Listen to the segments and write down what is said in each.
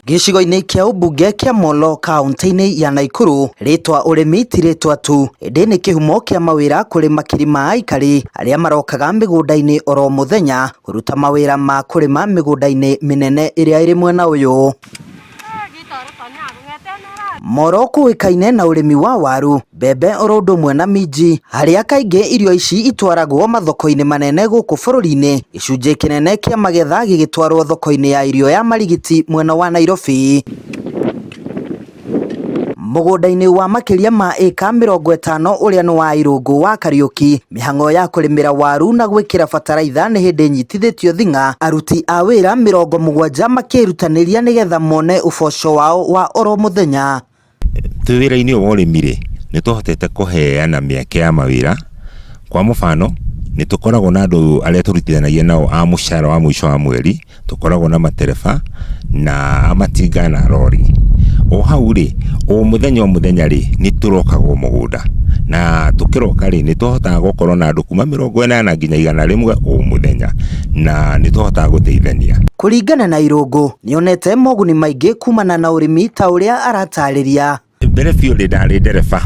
Gĩcigo-inĩ kĩa ũmbunge kĩa Molo kaunti-inĩ ya Naikuru, rĩtwa ũrĩmi ti rĩtwa tu, ĩndĩ nĩ kĩhumo kĩa mawĩra kũrĩ makiri ma aikari arĩa marokaga mĩgũnda-inĩ oro mũthenya kũruta mawĩra ma kũrĩma mĩgũnda-inĩ mĩnene ĩrĩa ĩrĩ mwena ũyũ. Moro kũĩkaine na ũrĩmi wa waru, mbembe oro ũndũ ũmwe na minji, harĩa kaingĩ irio ici itwaragwo mathoko-inĩ manene gũkũ bũrũri-inĩ, gĩcunjĩ kĩnene kĩa magetha gĩgĩtwarwo thoko-inĩ ya irio ya Marigiti mwena wa Nairobi. Mũgũnda-inĩ wa makĩria ma ĩka 50 ũrĩa nĩ wa Irũngũ wa Kariũki, mĩhang'o ya kũrĩmĩra waru na gwĩkĩra bataraitha nĩ hĩndĩ nyitithĩtio thing'a, aruti a wĩra 70 makĩrutanĩria nĩgetha mone ũboco wao wa oro mũthenya. Twĩ wĩra-inĩ wa ũrĩmi nĩ tũhotete kũheana mĩeke ya mawĩra. Kwa mũfano nĩ tũkoragwo na andũ arĩa tũrutithanagia nao a mũcara wa mũico wa mweri, tũkoragwo na matereba na amatinga na lori. O hau o mũthenya nĩ tũrokaga mũgũnda, na tũkĩroka nĩ tũhotaga gũkorwo na andũ kuma 80 nginya 100 o mũthenya, na nĩ tũhotaga gũteithania. Kũringana na Irũngũ, nĩonete moguni maingĩ kumana na ũrĩmi ta ũrĩa aratarĩria. Mbere biũ ndarĩ ndereba,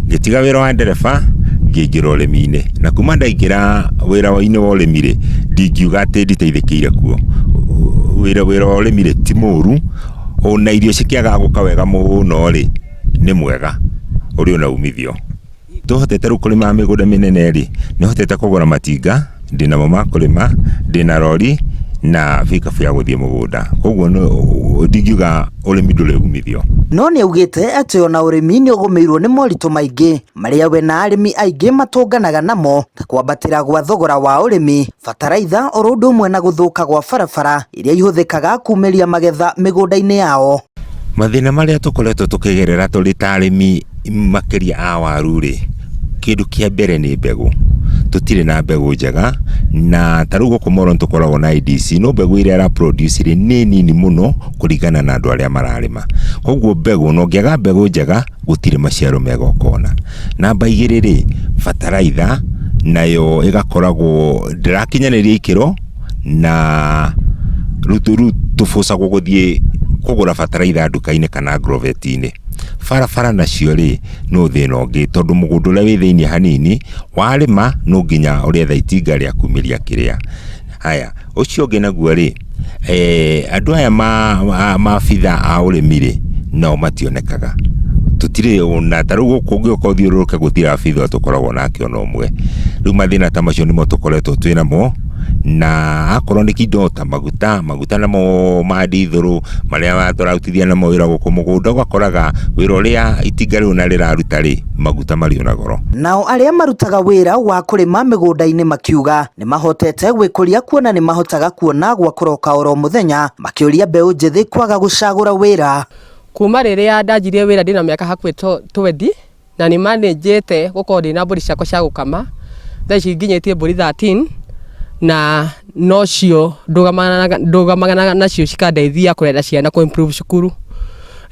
ngĩtiga wĩra wa ndereba ngĩingĩra ũrĩmi-inĩ, na kuma ndaingĩra wĩra-inĩ wa ũrĩmi ndingiuga atĩ nditeithĩkĩire kuo. Wĩra wa ũrĩmi ti mũru, ona irio cikĩaga gũka wega mũno nĩ mwega, ũrĩ ona umithio. Tũhotete rĩu kũrĩma mĩgũnda mĩnene nĩ hotete kũgũra matinga, ndĩnamo ma kũrĩma, ndĩna lori na bikabu ya gũthiĩ mũgũnda. Koguo ndingiuga ũrĩmi ndũrĩ umithio. No nĩ augĩte atĩ ona ũrĩmi nĩ ũgũmĩirwo nĩ moritũ maingĩ marĩa we na arĩmi aingĩ matũnganaga namo, ta kwambatĩra gwa thogora wa ũrĩmi, bataraitha oro ũndũ ũmwe na gũthũka gwa barabara iria ihũthĩkaga kumĩria magetha mĩgũnda-inĩ yao. Mathĩna marĩa tũkoretwo tũkĩgerera tũrĩ ta arĩmi makĩria a waru kĩndũ kĩa mbere nĩ mbegũ. Tũtirĩ na mbegũ njega, na tarĩu gũkũ Molo tũkoragwo na IDC, no mbegũ iria ara produce nĩ nini mũno kũringana na andũ arĩa mararĩma. Koguo mbegũ, no ngĩaga mbegũ njega gũtirĩ maciaro mega ũkona. Namba 2 bataraitha nayo ĩgakoragwo ndĩrakinyanĩria ikĩro, na rĩu tũbũcagwo gũthiĩ kũgũra bataraitha nduka-inĩ kana agrovet-inĩ. Barabara nacio no thĩna ũngĩ, tondũ mũgũnda ũrĩa wĩ thĩinĩ hanini, warĩma no nginya ũrĩetha itinga rĩa kumĩria kĩrĩa. Haya, ũcio ũngĩ naguo andũ aya maabitha a ũrĩmi nao mationekaga. Tũtirĩ ona tarĩu gũkũ ũngĩoka ũthiũrũrũke gũtirĩ abitha tũkoragwo nake ona ũmwe. Rĩu mathĩna ta macio nĩmo tũkoretwo twĩ namo, na akorwo nĩ kindo ta maguta namo ma ndithũrũ marĩa tũrarutithia namo wĩra gũkũ mũgũnda, ũgakoraga wĩra ũrĩa itinga rĩu na rĩraruta maguta marĩ na goro. Nao arĩa marutaga wĩra wa kũrĩma mĩgũnda-inĩ makiuga nĩ mahotete gwĩkũria, kuona nĩ mahotaga kuona gwa kũroka oro mũthenya, makĩũria mbeũ njĩthĩ kwaga gũcagũra wĩra. Kuma rĩrĩa ndanjirie wĩra ndĩna mĩaka hakuhĩ 20, na nĩ manĩnjĩte gũkorwo ndĩna mbũri ciakwa cia gũkama, thaa ici nginyĩtie mbũri 13, na nocio ndũgamaga nacio cikandeithia kũrera ciana kũ improve cukuru.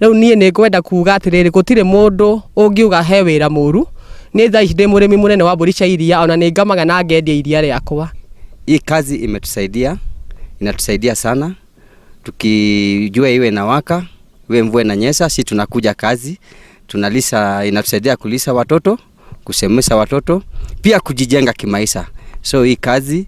Rĩu niĩ nĩ ngwenda kuga atĩrĩrĩ, gũtirĩ mũndũ ũngiuga he wĩra mũru. Nĩ thaa ici ndĩ mũrĩmi mũnene wa mbũri cia iria, ona nĩ ngamaga na ngendia iria rĩakwa. Hii kazi inatusaidia sana. Tukijua iwe na waka, iwe mvua inanyesha, si tunakuja kazi, tunalisa, inatusaidia kulisa watoto, kusemesha watoto, pia kujijenga kimaisha. So hii kazi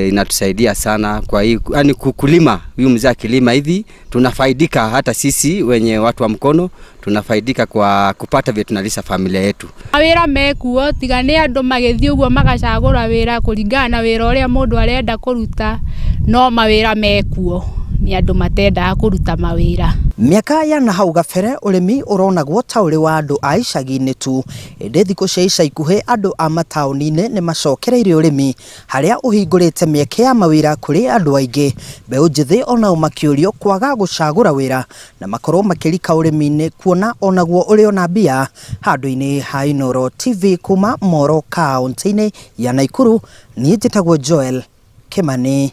inatusaidia sana kwa hii, yani kukulima, huyu mzee akilima hivi tunafaidika, hata sisi wenye watu wa mkono tunafaidika kwa kupata vile tunalisha familia yetu. Mawĩra mekuo tiga nĩ andũ magĩthiĩ ũguo magacagũra wĩra kũringana na wĩra ũrĩa mũndũ arenda kũruta, no mawĩra mekuo ni andũ matendaga kũruta mawĩra. Mĩaka ya na hau gabere ũrĩmi ũronagwo ta ũrĩ wa andũ a icagi-inĩ tu, ĩndĩ thikũ cia ica ikuhĩ andũ a mataũni-inĩ nĩ macokereire ũrĩmi, harĩa ũhingũrĩte mĩeke ya mawĩra kũrĩ andũ aingĩ. Mbeũ njĩthĩ onao makĩũrio kwaga gũcagũra wĩra na makorwo makĩrika ũrĩmi-inĩ, kuona onaguo ũrĩ ona mbia. Handũ-inĩ ha Inooro TV kuma Molo kaunti-inĩ ya Naikuru, niĩ njĩtagwo Joel Kimani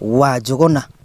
wa Njũgũna.